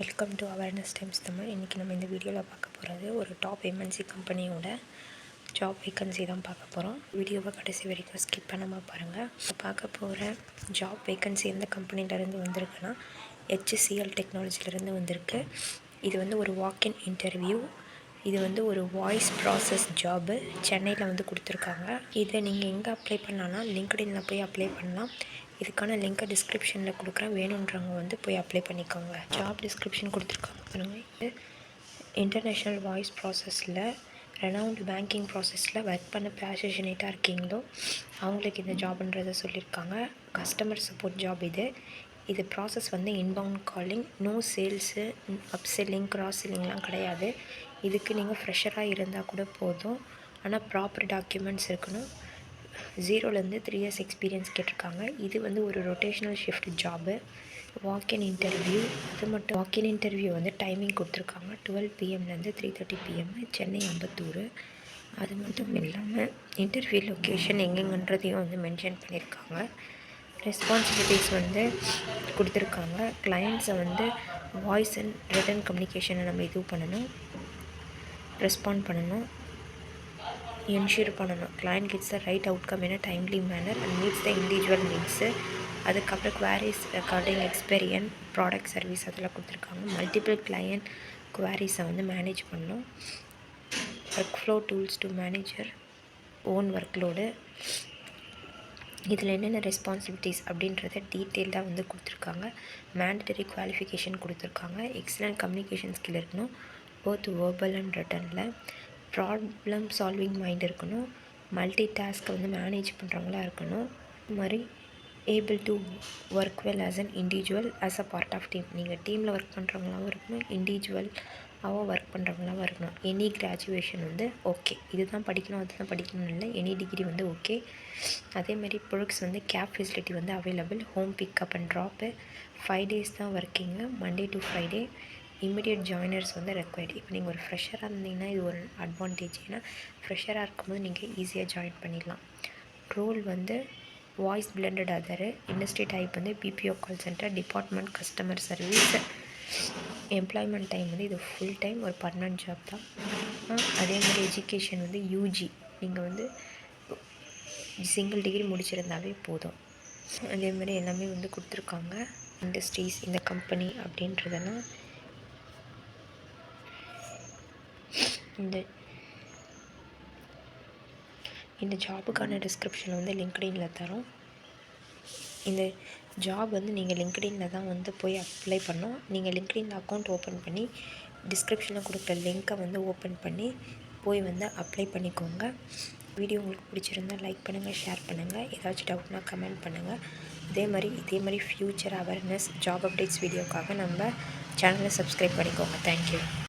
Welcome to awareness times Tamil. இன்றைக்கி நம்ம இந்த வீடியோவில் பார்க்க போகிறது ஒரு டாப் எம்என்சி கம்பெனியோட ஜாப் வேக்கன்சி தான் பார்க்க போகிறோம். வீடியோவை கடைசி வரைக்கும் ஸ்கிப் பண்ணாமல் பாருங்கள். பார்க்க போகிற ஜாப் வேக்கன்சி எந்த கம்பெனிலேருந்து வந்திருக்குன்னா HCL டெக்னாலஜிலேருந்து வந்திருக்கு. இது வந்து ஒரு வாக்கின் இன்டர்வியூ. இது வந்து ஒரு வாய்ஸ் ப்ராசஸ் ஜாபு சென்னையில் கொடுத்துருக்காங்க. இதை நீங்கள் எங்கே அப்ளை பண்ணலான்னா லிங்க்டின்ல போய் அப்ளை பண்ணலாம். இதுக்கான லிங்க்கை டிஸ்கிரிப்ஷனில் கொடுக்குறேன், வேணுன்றவங்க போய் அப்ளை பண்ணிக்கோங்க. ஜாப் டிஸ்கிரிப்ஷன் கொடுத்துருக்காங்க பாருங்கள். இது இன்டர்நேஷ்னல் வாய்ஸ் ப்ராசஸில் ரெனவுண்ட் பேங்கிங் ப்ராசஸில் ஒர்க் பண்ண பேஷனேட்டாக இருக்கீங்களோ அவங்களுக்கு இந்த ஜாப்ன்றதை சொல்லியிருக்காங்க. கஸ்டமர் சப்போர்ட் ஜாப் இது process inbound calling, no sales, upselling, cross செல்லிங்லாம் கிடையாது. இதுக்கு நீங்கள் ஃப்ரெஷராக இருந்தால் கூட போதும். ஆனால் ப்ராப்பர் டாக்குமெண்ட்ஸ் இருக்கணும். 0லேருந்து 3 years எக்ஸ்பீரியன்ஸ் கேட்டிருக்காங்க. இது ஒரு rotational shift job. Walk in interview. அது மட்டும் வாக்கின் இன்டர்வியூ டைமிங் கொடுத்துருக்காங்க 12 PM-லேருந்து 3:30 PM, சென்னை அம்பத்தூர். அது மட்டும் இல்லாமல் இன்டர்வியூ லொக்கேஷன் எங்கெங்கன்றதையும் மென்ஷன் பண்ணியிருக்காங்க. ரெஸ்பான்சிபிலிட்டிஸ் கொடுத்துருக்காங்க. கிளைண்ட்ஸை வாய்ஸ் அண்ட் ரிட்டன் கம்யூனிகேஷனை நம்ம இது பண்ணணும், ரெஸ்பாண்ட் பண்ணணும், என்ஷூர் பண்ணணும். Client gets the right outcome in a timely manner and meets the individual needs. அதுக்கப்புறம் queries recording, experience, product, service அதெல்லாம் கொடுத்துருக்காங்க. மல்டிபிள் கிளையண்ட் குவாரிஸை மேனேஜ் பண்ணணும். Work flow tools to manage your own workload. இதில் என்னென்ன responsibilities அப்படின்றத டீட்டெயில்டாக கொடுத்துருக்காங்க. மேண்டட்டரி குவாலிஃபிகேஷன் கொடுத்துருக்காங்க. எக்ஸலண்ட் கம்யூனிகேஷன் ஸ்கில் இருக்கணும், போத் வேர்பல் அண்ட் ரிட்டனில். ப்ராப்ளம் சால்விங் மைண்ட் இருக்கணும். மல்டி டாஸ்க்கை மேனேஜ் பண்ணுறவங்களா இருக்கணும். இது மாதிரி able to work well as an individual, as a part of team. நீங்கள் டீமில் ஒர்க் பண்ணுறவங்களாகவும் இருக்கணும், இண்டிவிஜுவலாகவும் ஒர்க் பண்ணுறவங்களாகவும் இருக்கணும். Any graduation okay. இதுதான் படிக்கணும் அதுதான் படிக்கணும்னு இல்லை, எனி டிகிரி ஓகே. அதேமாதிரி products cab facility available. Home pickup and drop. 5 days தான் working, Monday to Friday. Immediate joiners required. இப்போ நீங்கள் ஒரு ஃப்ரெஷராக இருந்தீங்கன்னா இது ஒரு அட்வான்டேஜ். ஏன்னா ஃப்ரெஷராக இருக்கும்போது நீங்கள் ஈஸியாக ஜாயின் பண்ணிடலாம். Role voice blended other. Industry type BPO call centre, department, customer service. Employment time இது ஃபுல் டைம், ஒரு பர்மனன்ட் ஜாப் தான். அதே மாதிரி எஜுகேஷன் UG. நீங்கள் சிங்கிள் டிகிரி முடிச்சிருந்தாவே போதும். அதே மாதிரி எல்லாமே கொடுத்துருக்காங்க. இண்டஸ்ட்ரீஸ், இந்த கம்பெனி அப்படின்றதெல்லாம் இந்த ஜாபுக்கான டிஸ்கிரிப்ஷன் லிங்க்டின்ல தரோம். இந்த ஜாப் நீங்கள் லிங்க்டின்ல தான் போய் அப்ளை பண்ணோம். நீங்கள் லிங்க்டின்ல அக்கௌண்ட் ஓப்பன் பண்ணி டிஸ்கிரிப்ஷனில் கொடுக்குற லிங்க்கை ஓப்பன் பண்ணி போய் அப்ளை பண்ணிக்கோங்க. வீடியோ உங்களுக்கு பிடிச்சிருந்தால் லைக் பண்ணுங்கள், ஷேர் பண்ணுங்கள். ஏதாச்சும் டவுட்னா கமெண்ட் பண்ணுங்கள். இதே மாதிரி ஃப்யூச்சர் அவேர்னஸ் ஜாப் அப்டேட்ஸ் வீடியோக்காக நம்ம சேனலை சப்ஸ்கிரைப் பண்ணிக்கோங்க. தேங்க்யூ.